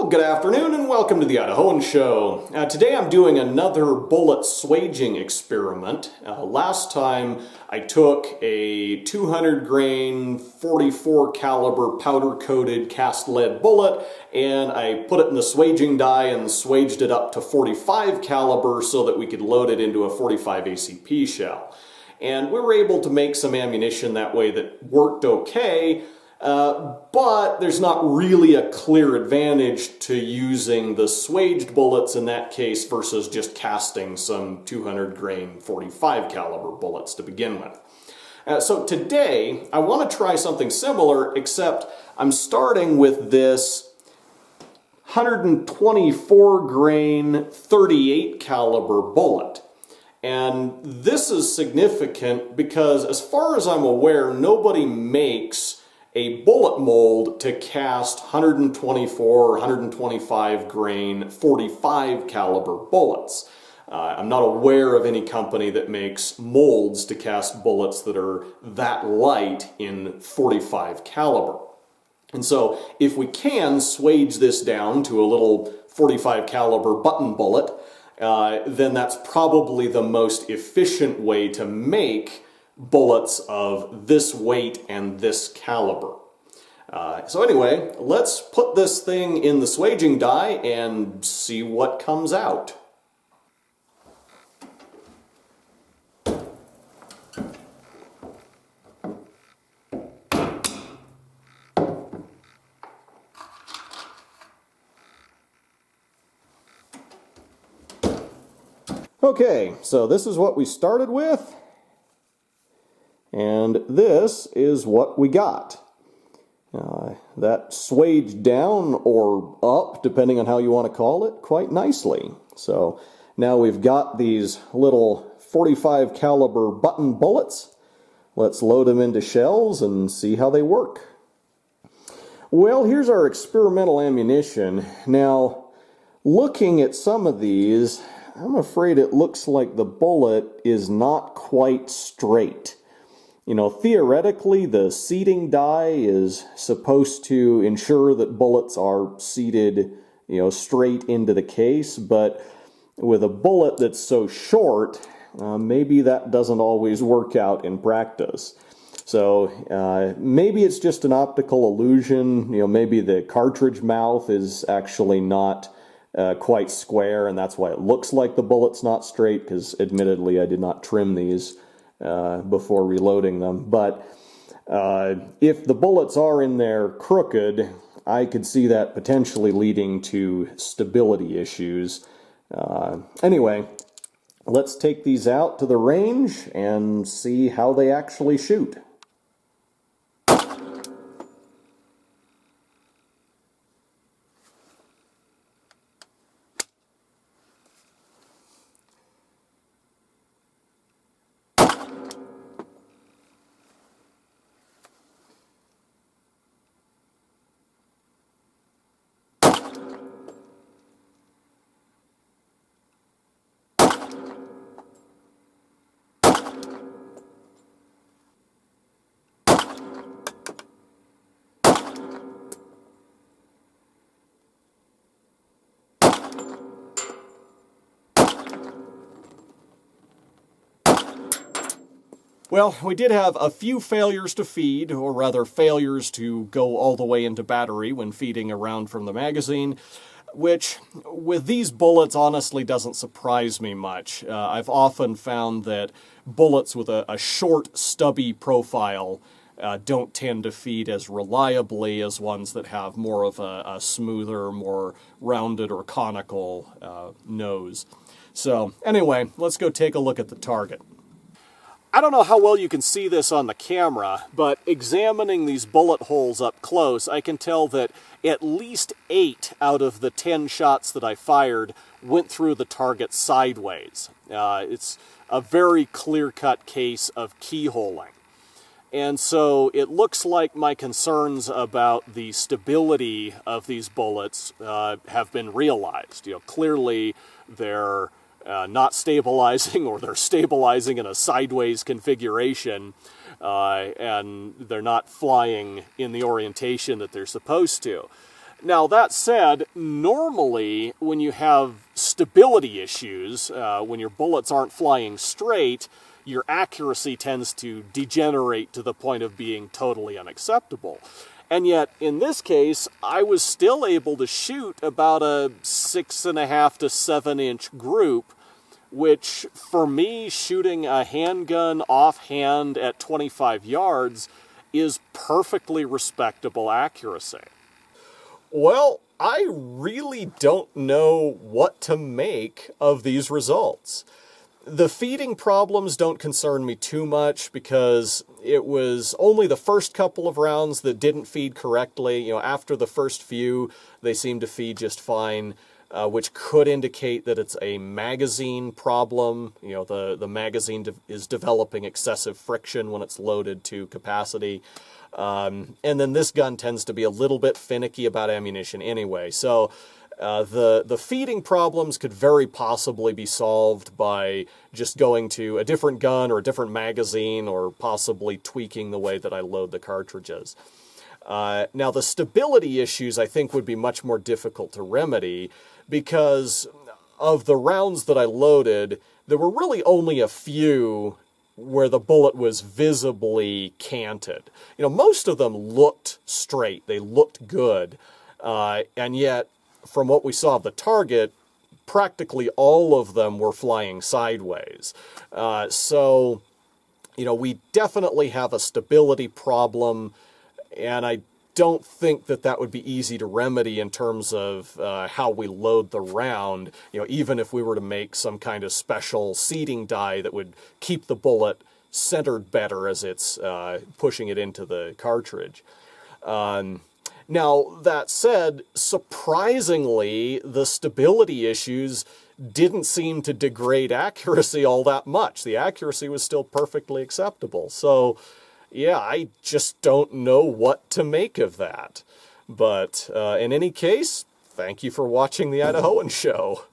Well, good afternoon and welcome to the Idahoan Show. Today I'm doing another bullet swaging experiment. Last time I took a 200 grain 44 caliber powder coated cast lead bullet and I put it in the swaging die and swaged it up to 45 caliber so that we could load it into a 45 ACP shell. And we were able to make some ammunition that way that worked okay. But there's not really a clear advantage to using the swaged bullets in that case versus just casting some 200 grain 45 caliber bullets to begin with. So today I want to try something similar, except I'm starting with this 124 grain 38 caliber bullet. And this is significant because as far as I'm aware, nobody makes a bullet mold to cast 124 or 125 grain 45 caliber bullets. I'm not aware of any company that makes molds to cast bullets that are that light in 45 caliber. And so if we can swage this down to a little 45 caliber button bullet, then that's probably the most efficient way to make bullets of this weight and this caliber. So anyway, let's put this thing in the swaging die and see what comes out. Okay, so this is what we started with. And this is what we got. That swaged down or up, depending on how you want to call it, quite nicely. So now we've got these little 45 caliber button bullets. Let's load them into shells and see how they work. Well, here's our experimental ammunition. Now, looking at some of these, I'm afraid it looks like the bullet is not quite straight. You know, theoretically, the seating die is supposed to ensure that bullets are seated, straight into the case, but with a bullet that's so short, maybe that doesn't always work out in practice. So maybe it's just an optical illusion. Maybe the cartridge mouth is actually not quite square, and that's why it looks like the bullet's not straight, because admittedly I did not trim these before reloading them. But if the bullets are in there crooked, I could see that potentially leading to stability issues. Anyway, let's take these out to the range and see how they actually shoot. Well, we did have a few failures to feed, or rather failures to go all the way into battery when feeding a round from the magazine, which with these bullets honestly doesn't surprise me much. I've often found that bullets with a short, stubby profile don't tend to feed as reliably as ones that have more of a smoother, more rounded or conical nose. So anyway, let's go take a look at the target. I don't know how well you can see this on the camera, but examining these bullet holes up close, I can tell that at least 8 out of the 10 shots that I fired went through the target sideways. It's a very clear-cut case of keyholing. And so it looks like my concerns about the stability of these bullets have been realized. Clearly they're not stabilizing, or they're stabilizing in a sideways configuration, and they're not flying in the orientation that they're supposed to. Now, that said, normally when you have stability issues, when your bullets aren't flying straight, your accuracy tends to degenerate to the point of being totally unacceptable. And yet, in this case, I was still able to shoot about a 6.5 to 7 inch group, which, for me, shooting a handgun offhand at 25 yards is perfectly respectable accuracy. Well, I really don't know what to make of these results. The feeding problems don't concern me too much because it was only the first couple of rounds that didn't feed correctly. You know, after the first few, they seemed to feed just fine, which could indicate that it's a magazine problem. You know, the magazine is developing excessive friction when it's loaded to capacity. And then this gun tends to be a little bit finicky about ammunition anyway. So the feeding problems could very possibly be solved by just going to a different gun or a different magazine, or possibly tweaking the way that I load the cartridges. Now, the stability issues, I think, would be much more difficult to remedy because of the rounds that I loaded, there were really only a few where the bullet was visibly canted. You know, most of them looked straight. They looked good. And yet, from what we saw of the target, practically all of them were flying sideways. So, you know, we definitely have a stability problem, and I don't think that that would be easy to remedy in terms of how we load the round, you know, even if we were to make some kind of special seating die that would keep the bullet centered better as it's pushing it into the cartridge. Now, that said, surprisingly, the stability issues didn't seem to degrade accuracy all that much. The accuracy was still perfectly acceptable. So, yeah, I just don't know what to make of that. But in any case, thank you for watching the Idahoan Show.